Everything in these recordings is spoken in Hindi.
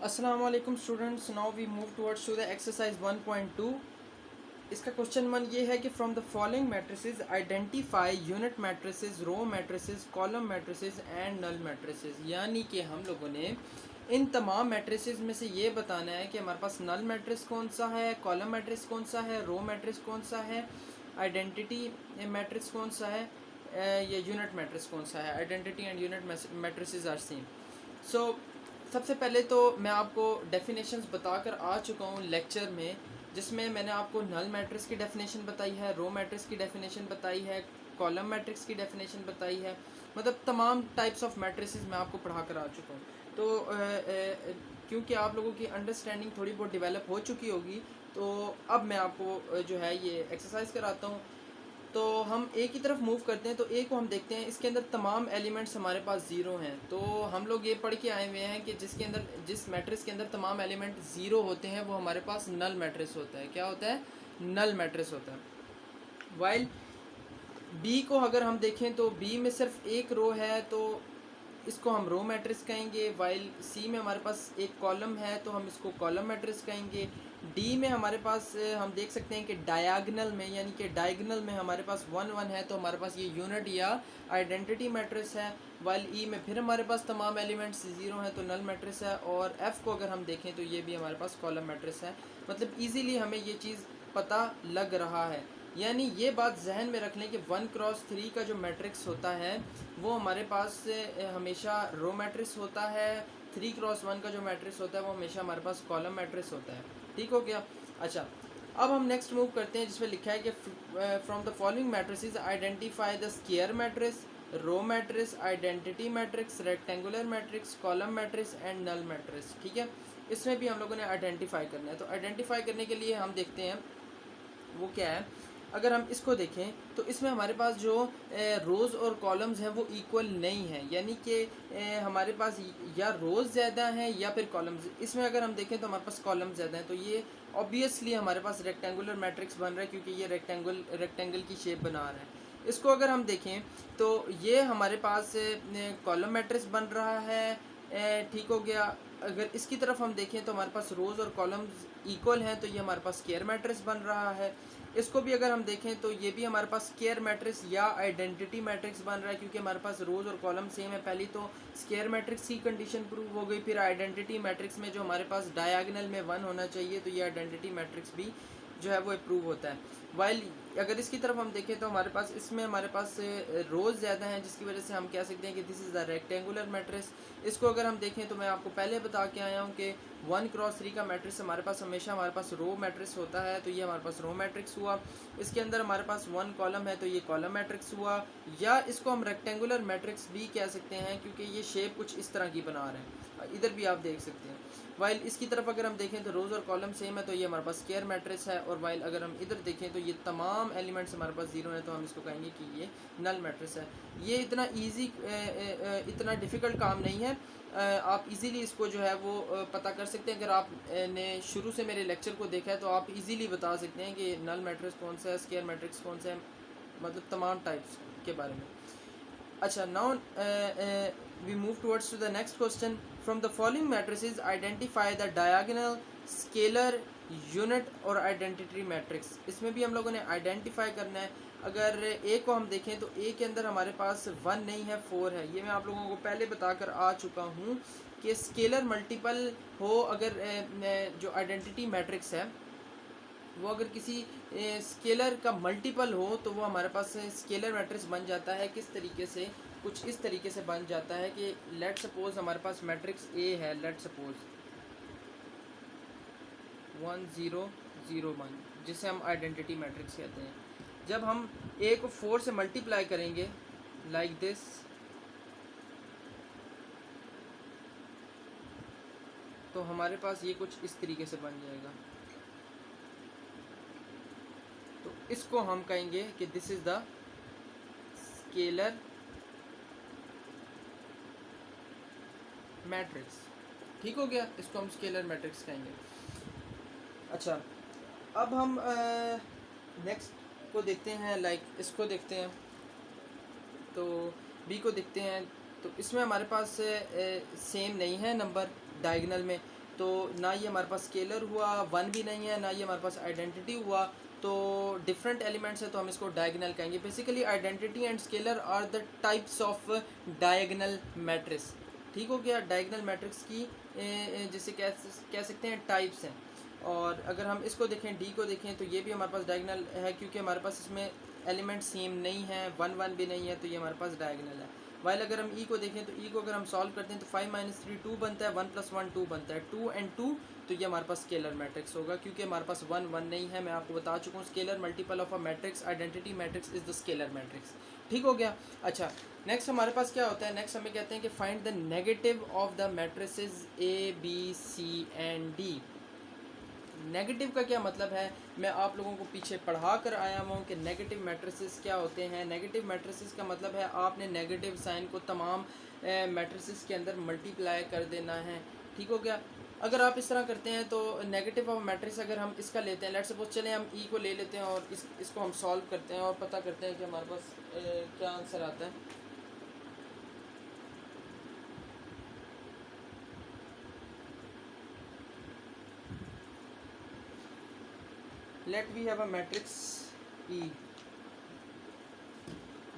अस्सलाम वालेकुम students, now we move towards to the exercise 1.2। इसका क्वेश्चन 1 ये है कि from the following matrices identify unit matrices, row matrices, column matrices and null matrices. यानी कि हम लोगों ने इन तमाम मैट्रिसेस में से ये बताना है कि हमारे पास नल मैट्रिक्स कौन सा है, कॉलम मैट्रिक्स कौन सा है, रो मैट्रिक्स कौन सा है, आइडेंटिटी मैट्रिक्स कौन सा है, या यूनिट मैट्रिक्स कौन सा है। Identity and unit matrices are same. So सबसे पहले तो मैं आपको डेफिनेशंस बताकर आ चुका हूँ लेक्चर में, जिसमें मैंने आपको नल मैट्रिक्स की डेफिनेशन बताई है, रो मैट्रिक्स की डेफिनेशन बताई है, कॉलम मैट्रिक्स की डेफिनेशन बताई है। मतलब तमाम टाइप्स ऑफ मैट्रिसेस मैं आपको पढ़ा कर आ चुका हूँ। तो क्योंकि आप लोगों की अंडरस्टैंडिंग थोड़ी बहुत डेवलप हो चुकी होगी, तो अब मैं आपको जो है ये एक्सरसाइज कराता हूँ। तो हम ए की तरफ मूव करते हैं। तो ए को हम देखते हैं, इसके अंदर तमाम एलिमेंट्स हमारे पास ज़ीरो हैं। तो हम लोग ये पढ़ के आए हुए हैं कि जिस मैट्रिक्स के अंदर तमाम एलिमेंट ज़ीरो होते हैं वो हमारे पास नल मैट्रिक्स होता है। क्या होता है? नल मैट्रिक्स होता है। वाइल बी को अगर हम देखें तो बी में सिर्फ एक रो है, तो इसको हम रो मैट्रिक्स कहेंगे। वाइल सी में हमारे पास एक कॉलम है, तो हम इसको कॉलम मैट्रिक्स कहेंगे। डी में हमारे पास हम देख सकते हैं कि डायगनल में, यानी कि डायगनल में हमारे पास 1 1 है, तो हमारे पास ये यूनिट या आइडेंटिटी मैट्रिक्स है। वाइल ई में फिर हमारे पास तमाम एलिमेंट्स ज़ीरो हैं, तो नल मैट्रिक्स है। और एफ़ को अगर हम देखें तो ये भी हमारे पास कॉलम मैट्रिक्स है। मतलब ईजीली हमें ये चीज़ पता लग रहा है। यानी ये बात जहन में रख लें कि 1×3 का जो मैट्रिक्स होता है वो हमारे पास हमेशा रो मैट्रिक्स होता है। 3×1 का जो मैट्रिक्स होता है वो हमेशा हमारे पास कॉलम मैट्रिक्स होता है। ठीक हो गया? अच्छा, अब हम नेक्स्ट मूव करते हैं, जिसमें लिखा है कि from the following matrices identify the square matrix, row matrix, identity matrix, rectangular matrix, column matrix and null matrix. ठीक है, इसमें भी हम लोगों ने आइडेंटिफाई करना है। तो आइडेंटिफाई करने के लिए हम देखते हैं वो क्या है। अगर हम इसको देखें तो इसमें हमारे पास जो रोज़ और कॉलम्स हैं वो इक्वल नहीं है, यानी कि हमारे पास या रोज़ ज़्यादा हैं या फिर कॉलम्स। इसमें अगर हम देखें तो हमारे पास कॉलम्स ज़्यादा हैं, तो ये ऑब्वियसली हमारे पास रेक्टेंगुलर मैट्रिक्स बन रहा है, क्योंकि ये रेक्टेंगल की शेप बना रहा है। इसको अगर हम देखें तो ये हमारे पास कॉलम मैट्रिक्स बन रहा है। ठीक हो गया। अगर इसकी तरफ हम देखें तो हमारे पास रोज़ और कॉलम्स इक्वल हैं, तो ये हमारे पास स्क्वायर मैट्रिक्स बन रहा है। इसको भी अगर हम देखें तो ये भी हमारे पास स्क्वायर मैट्रिक्स या आइडेंटिटी मैट्रिक्स बन रहा है, क्योंकि हमारे पास रोज़ और कॉलम सेम है। पहली तो स्क्वायर मैट्रिक्स की कंडीशन प्रूव हो गई, फिर आइडेंटिटी मैट्रिक्स में जो हमारे पास डायगोनल में 1 होना चाहिए, तो ये आइडेंटिटी मैट्रिक्स भी जो है वो अप्रूव होता है। वाइल अगर इसकी तरफ हम देखें तो हमारे पास इसमें हमारे पास रोज़ ज़्यादा हैं, जिसकी वजह से हम कह सकते हैं कि this is the rectangular matrix. इसको अगर हम देखें तो मैं आपको पहले बता के आया हूँ कि 1×3 का मैट्रिक्स हमारे पास हमेशा हमारे पास रो मैट्रिक्स होता है, तो ये हमारे पास रो मैट्रिक्स हुआ। इसके अंदर हमारे पास 1 कॉलम है, तो ये कॉलम मैट्रिक्स हुआ। या इसको हम रेक्टेंगुलर मैट्रिक्स भी कह सकते हैं, क्योंकि ये शेप कुछ इस तरह की बना रहे हैं। इधर भी आप देख सकते हैं। वाइल इसकी तरफ अगर हम देखें तो रोज़ और कॉलम सेम है, तो ये हमारे पास स्क्वायर मैट्रिक्स है। और वाइल अगर हम इधर देखें तो ये तमाम एलिमेंट्स हमारे पास ज़ीरो हैं, तो हम इसको कहेंगे कि ये नल मैट्रिक्स है। ये इतना ईजी इतना डिफ़िकल्ट काम नहीं है। आप इजीली इसको जो है वो पता कर सकते हैं। अगर आपने शुरू से मेरे लेक्चर को देखा है तो आप इजीली बता सकते हैं कि नल मैट्रिक्स कौन सा है, स्क्वायर मैट्रिक्स कौन सा है, मतलब तमाम टाइप्स के बारे में। अच्छा, now we move towards to the next question. From the following matrices identify the diagonal, scalar, unit और आइडेंटिटी मैट्रिक्स। इसमें भी हम लोगों ने आइडेंटिफाई करना है। अगर ए को हम देखें तो ए के अंदर हमारे पास 1 नहीं है, 4 है। ये मैं आप लोगों को पहले बताकर आ चुका हूँ कि स्केलर मल्टीपल हो, अगर जो आइडेंटिटी मैट्रिक्स है वो अगर किसी स्केलर का मल्टीपल हो तो वो हमारे पास स्केलर मैट्रिक्स बन जाता है। किस तरीके से? कुछ इस तरीके से बन जाता है कि लेट सपोज हमारे पास मैट्रिक्स ए है, लेट सपोज 1 0 0 1, जिसे हम आइडेंटिटी मैट्रिक्स कहते हैं। जब हम ए को 4 से मल्टीप्लाई करेंगे लाइक दिस, तो हमारे पास ये कुछ इस तरीके से बन जाएगा। तो इसको हम कहेंगे कि this is the scalar matrix. ठीक हो गया? इसको हम स्केलर मैट्रिक्स कहेंगे। अच्छा, अब हम नेक्स्ट को देखते हैं, लाइक इसको देखते हैं। तो बी को देखते हैं, तो इसमें हमारे पास सेम नहीं है नंबर डायगोनल में, तो ना ये हमारे पास स्केलर हुआ, वन भी नहीं है, ना ये हमारे पास आइडेंटिटी हुआ, तो डिफरेंट एलिमेंट्स है तो हम इसको डायगोनल कहेंगे। Basically identity and scalar are the types of diagonal matrix. ठीक हो गया, डायगोनल मैट्रिक्स की जिसे कह सकते हैं टाइप्स हैं। और अगर हम इसको देखें, डी को देखें, तो ये भी हमारे पास डायगोनल है क्योंकि हमारे पास इसमें एलिमेंट सेम नहीं है, वन वन भी नहीं है, तो ये हमारे पास डायगोनल है। वाइल अगर हम ई को देखें तो ई को अगर हम सॉल्व करते हैं तो 5 - 3 2 बनता है, 1 + 1 2 बनता है, 2 and 2, तो ये हमारे पास स्केलर मैट्रिक्स होगा क्योंकि हमारे पास 1 1 नहीं है। मैं आपको बता चुका हूँ scalar multiple of a matrix, identity matrix is the scalar matrix. ठीक हो गया। अच्छा, नेक्स्ट हमारे पास क्या होता है, नेक्स्ट हमें कहते हैं कि find the negative of the matrices A B C and D. Negative का क्या मतलब है, मैं आप लोगों को पीछे पढ़ा कर आया हूँ कि नेगेटिव मैट्रिसेस क्या होते हैं। नेगेटिव मैट्रिसेस का मतलब है आपने नेगेटिव साइन को तमाम मैट्रिसेस के अंदर मल्टीप्लाई कर देना है। ठीक हो गया। अगर आप इस तरह करते हैं तो नेगेटिव ऑफ मैट्रिक्स अगर हम इसका लेते हैं, लेट्स सपोज चले हम ई को ले लेते हैं और इसको हम सॉल्व करते हैं और पता करते हैं कि हमारे पास क्या आंसर आता है। Let we have a matrix E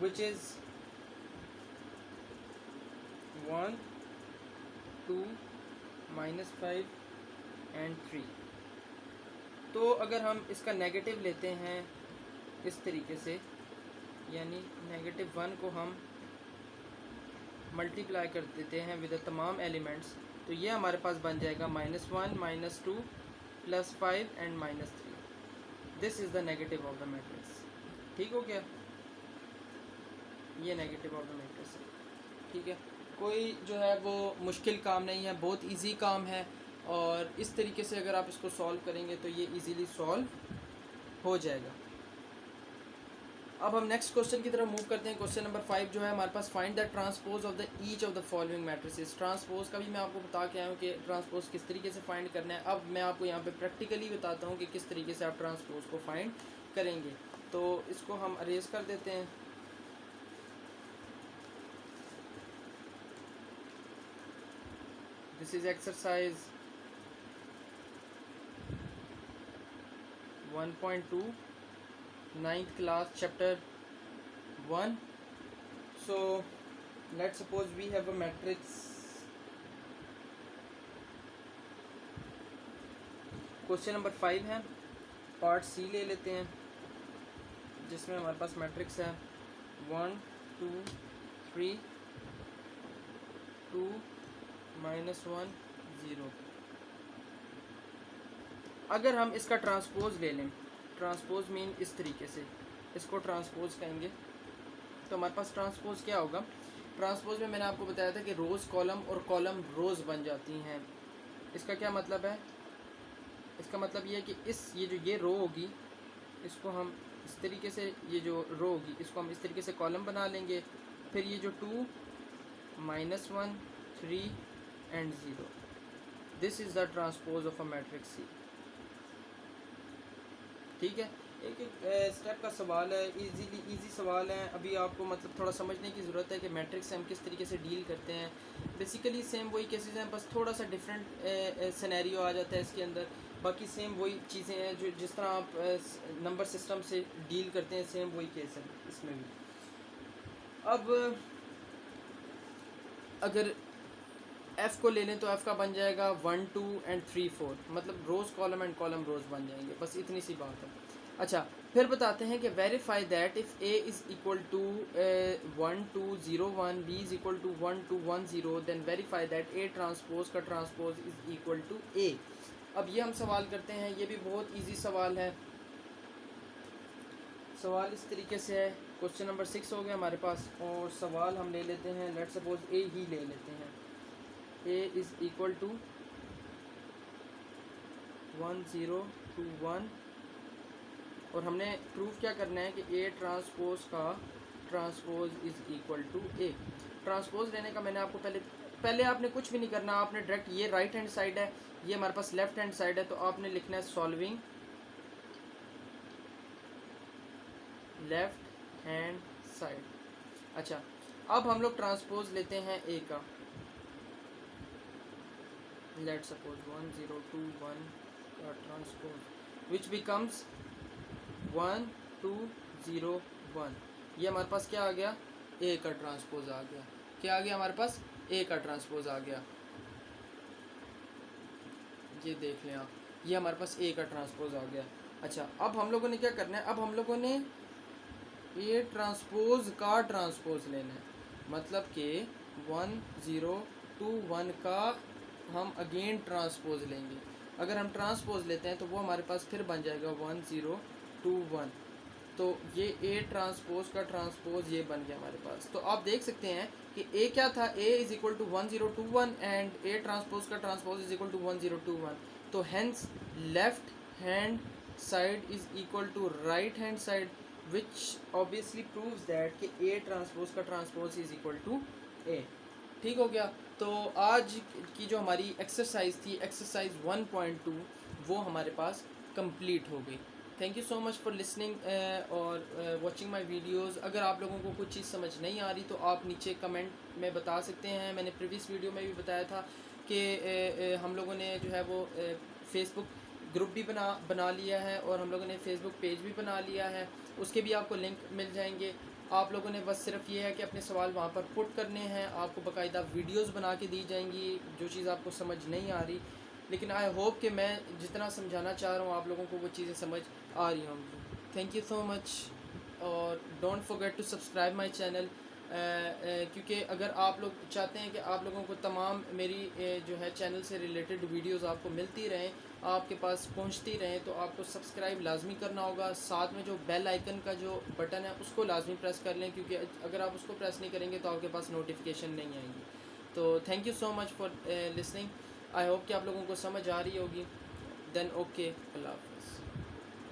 which is 1 2 -5 and 3। तो अगर हम इसका नेगेटिव लेते हैं इस तरीके से, यानी -1 को हम मल्टीप्लाई कर देते हैं विद तमाम एलिमेंट्स, तो ये हमारे पास बन जाएगा -1 -2 +5 and -3। This is the negative of the matrix. ठीक हो गया, ये नेगेटिव ऑफ द मैट्रिक्स है। ठीक है, कोई जो है वो मुश्किल काम नहीं है, बहुत इजी काम है, और इस तरीके से अगर आप इसको सॉल्व करेंगे तो ये इजीली सॉल्व हो जाएगा। अब हम नेक्स्ट क्वेश्चन की तरफ मूव करते हैं। क्वेश्चन नंबर 5 जो है हमारे पास, find the transpose of the each of the following matrices. Transpose का भी मैं आपको बता के आया हूँ कि ट्रांसपोज किस तरीके से फाइंड करना है। अब मैं आपको यहाँ पे प्रैक्टिकली बताता हूँ कि किस तरीके से आप ट्रांसपोज को फाइंड करेंगे। तो इसको हम अरेज कर देते हैं। This is exercise 1.2 9th class chapter 1। so let's suppose we have a matrix। Question number 5 है, पार्ट सी ले लेते हैं, जिसमें हमारे पास मैट्रिक्स है 1 2 3 2 -1 0। अगर हम इसका ट्रांसपोज ले लें, ट्रांसपोज मीन इस तरीके से, इसको ट्रांसपोज कहेंगे, तो हमारे पास ट्रांसपोज क्या होगा। ट्रांसपोज में मैंने आपको बताया था कि रोज़ कॉलम और कॉलम रोज़ बन जाती हैं। इसका क्या मतलब है, इसका मतलब ये है कि ये रो होगी, इसको हम इस तरीके से, ये जो रो होगी इसको हम इस तरीके से कॉलम बना लेंगे, फिर ये जो 2 -1 3 and 0, this is the transpose of a matrix C. ठीक है, एक एक स्टेप का सवाल है, इजी सवाल है। अभी आपको मतलब थोड़ा समझने की ज़रूरत है कि मैट्रिक्स से हम किस तरीके से डील करते हैं। बेसिकली सेम वही केसेस हैं, बस थोड़ा सा डिफरेंट सिनेरियो आ जाता है इसके अंदर। बाकी सेम वही चीज़ें हैं जो जिस तरह आप नंबर सिस्टम से डील करते हैं, सेम वही केस है इसमें भी। अब अगर एफ़ को ले लें तो एफ़ का बन जाएगा 1 2 and 3 4, मतलब रोज़ कॉलम एंड कॉलम रोज़ बन जाएंगे, बस इतनी सी बात है। अच्छा, फिर बताते हैं कि verify that if A is equal to 1 2 0 1, B is equal to 1 2 1 0, then verify that A transpose का transpose is equal to A. अब ये हम सवाल करते हैं, ये भी बहुत इजी सवाल है। सवाल इस तरीके से है, क्वेश्चन नंबर 6 हो गया हमारे पास, और सवाल हम ले लेते हैं, लेट्स सपोज ए ही ले लेते हैं। ए इज़ इक्वल टू 1 0 2 1, और हमने प्रूफ क्या करना है कि ए ट्रांसपोज का transpose is equal to A. Transpose लेने का मैंने आपको पहले आपने कुछ भी नहीं करना, आपने डायरेक्ट, ये राइट हैंड साइड है, ये हमारे पास लेफ्ट हैंड साइड है, तो आपने लिखना है सॉल्विंग लेफ्ट हैंड साइड। अच्छा, अब हम लोग ट्रांसपोज लेते हैं ए का। लेट सपोज 1021 का ट्रांसपोज विच बिकम्स 1201, ये हमारे पास क्या आ गया, ए का ट्रांसपोज आ गया। क्या आ गया हमारे पास, ए का ट्रांसपोज आ गया। ये देख लें आप, ये हमारे पास ए का ट्रांसपोज आ गया। अच्छा, अब हम लोगों ने क्या करना है, अब हम लोगों ने ए ट्रांसपोज का ट्रांसपोज लेना है, मतलब कि 1021 का हम अगेन ट्रांसपोज लेंगे। अगर हम ट्रांसपोज लेते हैं तो वो हमारे पास फिर बन जाएगा 1021, तो ये ए ट्रांसपोज का ट्रांसपोज ये बन गया हमारे पास। तो आप देख सकते हैं कि ए क्या था, A is equal to 1021 and A transpose का ट्रांसपोज इज इक्वल टू 1021। तो hence left hand side is equal to right hand side, which obviously proves that कि ए ट्रांसपोज का transpose is equal to A. ठीक हो गया। तो आज की जो हमारी एक्सरसाइज थी, एक्सरसाइज 1.2, वो हमारे पास कंप्लीट हो गई। Thank you so much for listening और वॉचिंग माई वीडियोज़। अगर आप लोगों को कुछ चीज़ समझ नहीं आ रही तो आप नीचे कमेंट में बता सकते हैं। मैंने प्रीवियस वीडियो में भी बताया था कि हम लोगों ने जो है वो फेसबुक ग्रुप भी बना लिया है और हम लोगों ने फेसबुक पेज भी बना लिया है, उसके भी आपको लिंक मिल जाएंगे। आप लोगों ने बस सिर्फ ये है कि अपने सवाल वहाँ पर पुट करने हैं, आपको बाकायदा वीडियोस बना के दी जाएंगी जो चीज़ आपको समझ नहीं आ रही। लेकिन आई होप कि मैं जितना समझाना चाह रहा हूँ आप लोगों को वो चीज़ें समझ आ रही होंगी। थैंक यू सो मच, और don't forget to subscribe my channel, क्योंकि अगर आप लोग चाहते हैं कि आप लोगों को तमाम मेरी जो है चैनल से रिलेटेड वीडियोस आपको मिलती रहें, आपके पास पहुंचती रहें, तो आपको सब्सक्राइब लाजमी करना होगा। साथ में जो बेल आइकन का जो बटन है उसको लाजमी प्रेस कर लें, क्योंकि अगर आप उसको प्रेस नहीं करेंगे तो आपके पास नोटिफिकेशन नहीं आएंगी। तो thank you so much for listening. I hope कि आप लोगों को समझ आ रही होगी। देन ओके, अल्लाह हाफ़िज़।